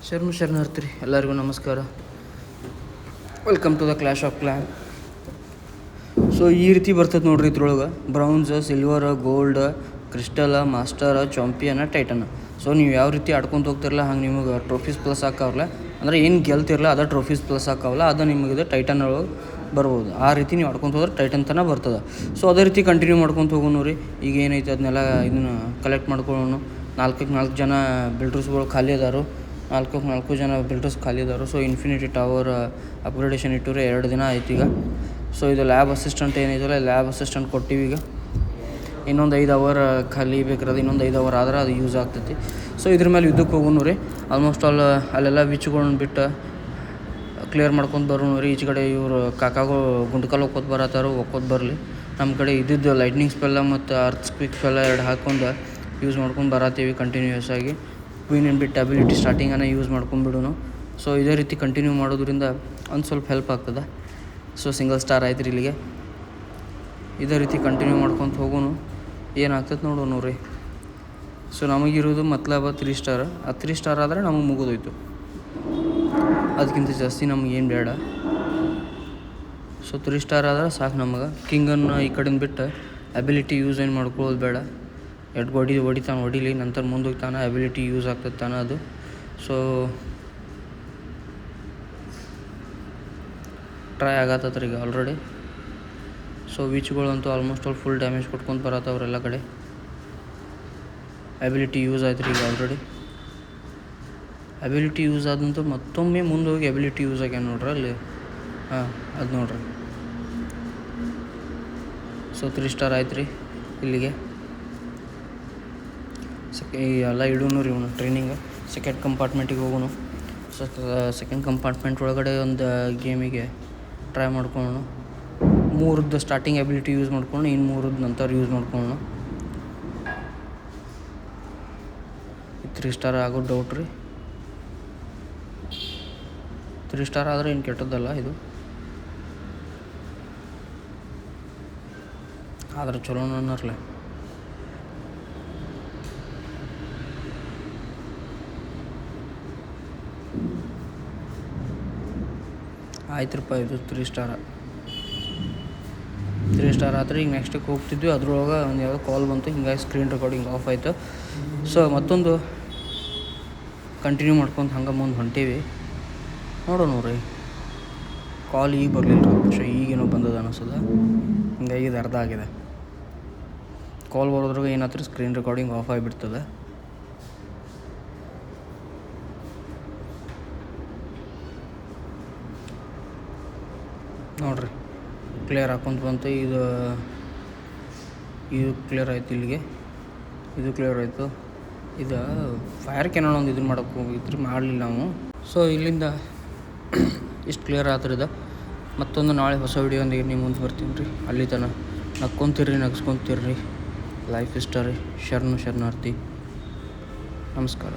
ಶರಣಾರ್ಥಿ ಎಲ್ಲರಿಗೂ ನಮಸ್ಕಾರ. Welcome to the clash of clan. So ಈ ರೀತಿ ಬರ್ತದೆ ನೋಡ್ರಿ. ಇದ್ರೊಳಗೆ bronze, silver, gold, crystal, master, champion, titan. So ನೀವು ಯಾವ ರೀತಿ ಆಡ್ಕೊತ ಹೋಗ್ತಿರಲ್ಲ ಹಂಗೆ ನಿಮಗೆ ಟ್ರೋಫೀಸ್ ಪ್ಲಸ್ ಹಾಕಾವಲ್ಲ, ಅಂದರೆ ಏನು ಗೆಲ್ತಿರಲ್ಲ ಅದ ಟ್ರೋಫೀಸ್ ಪ್ಲಸ್ ಹಾಕಾವಲ್ಲ, ಅದು ನಿಮಗೆ ಟೈಟನ್ ಒಳಗೆ ಬರ್ಬೋದು. ಆ ರೀತಿ ನೀವು ಆಡ್ಕೊತ ಹೋದ್ರೆ ಟೈಟನ್ ತನಕ ಬರ್ತದೆ. ಸೊ ಅದೇ ರೀತಿ ಕಂಟಿನ್ಯೂ ಮಾಡ್ಕೊತ ಹೋಗೋಣ ರೀ. ಈಗ ಏನೈತೆ ಅದನ್ನೆಲ್ಲ ಇದನ್ನು ಕಲೆಕ್ಟ್ ಮಾಡ್ಕೊಳ್ಳೋಣ. 4 ಜನ ಬಿಲ್ಡರ್ಸ್ಗಳು ಖಾಲಿ ಅದಾರು. 4 ಜನ ಬಿಲ್ಡರ್ಸ್ ಖಾಲಿ ಅದಾರು. ಸೊ ಇನ್ಫಿನಿಟಿ ಟವರ್ ಅಪ್ಗ್ರೇಡೇಷನ್ ಇಟ್ಟರೆ 2 ದಿನ ಆಯ್ತು ಈಗ. ಸೊ ಇದು ಲ್ಯಾಬ್ ಅಸಿಸ್ಟೆಂಟ್ ಏನೈತಲ್ಲ, ಲ್ಯಾಬ್ ಅಸಿಸ್ಟೆಂಟ್ ಕೊಟ್ಟಿವಿ. ಈಗ ಇನ್ನೊಂದು 5 ಅವರ್ ಖಾಲಿ ಬೇಕಿರೋದು, ಇನ್ನೊಂದು 5 ಅವರ್ ಆದ್ರೆ ಅದು ಯೂಸ್ ಆಗ್ತೈತಿ. ಸೊ ಇದ್ರ ಮೇಲೆ ಯುದ್ಧಕ್ಕೆ ಹೋಗೋಣ ರೀ. ಆಲ್ಮೋಸ್ಟ್ ಅಲ್ಲೆಲ್ಲ ವಿಚ್ಗಳನ್ನ ಬಿಟ್ಟು ಕ್ಲಿಯರ್ ಮಾಡ್ಕೊಂಡು ಬರೋಣ ರೀ. ಈಚೆ ಕಡೆ ಇವರು ಕಾಕಾಗಳು ಗುಂಡ್ಕಲ್ ಹೋಗ್ಕೋತ ಬರತ್ತಾರು, ಹೋಗ್ಕೋತ ಬರಲಿ. ನಮ್ಮ ಕಡೆ ಇದ್ದಿದ್ದು ಲೈಟ್ನಿಂಗ್ ಸ್ಪೆಲ್ಲ ಮತ್ತು ಅರ್ತ್ ಸ್ಕ್ವಿಕ್ ಸ್ಪೆಲ್ಲ 2 ಹಾಕ್ಕೊಂಡು ಯೂಸ್ ಮಾಡ್ಕೊಂಡು ಬರತ್ತೀವಿ ಕಂಟಿನ್ಯೂಯಸ್ ಆಗಿ. ಕ್ವೀನ್ ಏನು ಬಿಟ್ಟು ಅಬಿಲಿಟಿ ಸ್ಟಾರ್ಟಿಂಗನ್ನು ಯೂಸ್ ಮಾಡ್ಕೊಂಡ್ಬಿಡೋಣ. ಸೊ ಇದೇ ರೀತಿ ಕಂಟಿನ್ಯೂ ಮಾಡೋದ್ರಿಂದ ಒಂದು ಸ್ವಲ್ಪ ಹೆಲ್ಪ್ ಆಗ್ತದೆ. ಸೊ ಸಿಂಗಲ್ ಸ್ಟಾರ್ ಆಯ್ತು ರೀ ಇಲ್ಲಿಗೆ. ಇದೇ ರೀತಿ ಕಂಟಿನ್ಯೂ ಮಾಡ್ಕೊತ ಹೋಗೋಣ, ಏನಾಗ್ತದೆ ನೋಡೋಣ ರೀ. ಸೊ ನಮಗಿರೋದು ಮತ್ಲಬ 3 ಸ್ಟಾರ್. ಆ 3 ಸ್ಟಾರ್ ಆದರೆ ನಮಗೆ ಮುಗಿದೋಯ್ತು. ಅದಕ್ಕಿಂತ ಜಾಸ್ತಿ ನಮಗೇನು ಬೇಡ. ಸೊ 3 ಸ್ಟಾರ್ ಆದರೆ ಸಾಕು ನಮಗೆ. ಕಿಂಗನ್ನು ಈ ಕಡೆಯಿಂದ ಬಿಟ್ಟು ಅಬಿಲಿಟಿ ಯೂಸ್ ಏನು ಮಾಡ್ಕೊಳ್ಳೋದು ಬೇಡ. ಹೊಡಿತಾನೆ ಹೊಡಿಲಿ, ನಂತರ ಮುಂದಕ್ಕೆ ತಾನೆ ಅಬಿಲಿಟಿ ಯೂಸ್ ಆಗ್ತದೆ ತಾನೆ ಅದು. ಸೊ ಟ್ರೈ ಆಗತ್ತತ್ರಿ ಈಗ ಆಲ್ರೆಡಿ. ಸೊ ವಿಚ್ಗಳಂತೂ ಆಲ್ಮೋಸ್ಟ್ ಫುಲ್ ಡ್ಯಾಮೇಜ್ ಕೊಟ್ಕೊಂಡು ಬರತ್ತವ್ರೆಲ್ಲ ಕಡೆ. ಅಬಿಲಿಟಿ ಯೂಸ್ ಆಯ್ತು ರೀ ಈಗ ಆಲ್ರೆಡಿ. ಅಬಿಲಿಟಿ ಯೂಸ್ ಆದಂತೂ ಮತ್ತೊಮ್ಮೆ ಮುಂದೆ ಹೋಗಿ ಅಬಿಲಿಟಿ ಯೂಸ್ ಆಗ್ಯಾನ ನೋಡ್ರಿ ಅಲ್ಲಿ. ಅದು ನೋಡ್ರಿ. ಸೊ 3 ಸ್ಟಾರ್ ಆಯ್ತು ರೀ ಇಲ್ಲಿಗೆ. ಎಲ್ಲ ಇಡೋನು ರೀ ಇವನು ಟ್ರೈನಿಂಗ್. ಸೆಕೆಂಡ್ ಕಂಪಾರ್ಟ್ಮೆಂಟಿಗೆ ಹೋಗೋಣ. ಸೊ ಸೆಕೆಂಡ್ ಕಂಪಾರ್ಟ್ಮೆಂಟ್ ಒಳಗಡೆ ಒಂದು ಗೇಮಿಗೆ ಟ್ರೈ ಮಾಡ್ಕೊಳ್ಳೋಣ. 3 ಸ್ಟಾರ್ಟಿಂಗ್ ಅಬಿಲಿಟಿ ಯೂಸ್ ಮಾಡ್ಕೊಂಡು ಇನ್ನು 3 ನಂತರ ಯೂಸ್ ಮಾಡ್ಕೊಳ್ಳೋಣ. 3 ಸ್ಟಾರ್ ಆಗೋ ಡೌಟ್ ರೀ. 3 ಸ್ಟಾರ್ ಆದರೆ ಏನು ಕೆಟ್ಟದ್ದಲ್ಲ ಇದು, ಆದ್ರೆ ಚಲೋ ಅನ್ನರ್ಲೆ. ಆಯ್ತು ರೀ ಇದು 3 ಸ್ಟಾರ್. 3 ಸ್ಟಾರ್ ಆದರೆ ಈಗ ನೆಕ್ಸ್ಟಿಗೆ ಹೋಗ್ತಿದ್ವಿ. ಅದ್ರೊಳಗೆ ಒಂದು ಯಾವುದೋ ಕಾಲ್ ಬಂತು, ಹಿಂಗಾಗಿ ಸ್ಕ್ರೀನ್ ರೆಕಾರ್ಡಿಂಗ್ ಆಫ್ ಆಯಿತು. ಸೊ ಮತ್ತೊಂದು ಕಂಟಿನ್ಯೂ ಮಾಡ್ಕೊಂಡು ಹಂಗೆ ಮುಂದೆ ಹೊಂಟೀವಿ. ನೋಡೋಣ ರೀ. ಕಾಲ್ ಈಗ ಬರಲಿಲ್ಲ ರೀ, ಸೊ ಈಗೇನೋ ಬಂದದ ಅನ್ನಿಸ್ತದ. ಹಿಂಗಾಗಿ ಇದು ಅರ್ಧ ಆಗಿದೆ. ಕಾಲ್ ಬರೋದ್ರಾಗ ಏನಾಯ್ತು, ಸ್ಕ್ರೀನ್ ರೆಕಾರ್ಡಿಂಗ್ ಆಫ್ ಆಗಿಬಿಡ್ತದೆ. ನೋಡಿರಿ ಕ್ಲಿಯರ್ ಹಾಕೊಂತ ಬಂತು. ಇದು ಕ್ಲಿಯರ್ ಆಯಿತು ಇಲ್ಲಿಗೆ. ಇದು ಕ್ಲಿಯರ್ ಆಯಿತು. ಇದು ಫೈರ್ ಕ್ಯಾನನ್ ಒಂದು ಇದನ್ನು ಮಾಡೋಕ್ಕೆ ಹೋಗಿದ್ರಿ, ಮಾಡಲಿಲ್ಲ ನಾವು. ಸೊ ಇಲ್ಲಿಂದ ಇಷ್ಟು ಕ್ಲಿಯರ್ ಆದ್ರದ. ಮತ್ತೊಂದು ನಾಳೆ ಹೊಸ ವಿಡಿಯೋ ನಿಮ್ಮ ಮುಂದೆ ಬರ್ತೀನಿ ರೀ. ಅಲ್ಲಿ ತನಕ ನಕ್ಕೊಂತಿರ್ರಿ, ನಗ್ಸ್ಕೊತಿರ್ರಿ. ಲೈಫ್ ಇಷ್ಟ ರೀ. ಶರಣಾರ್ಥಿ. ನಮಸ್ಕಾರ.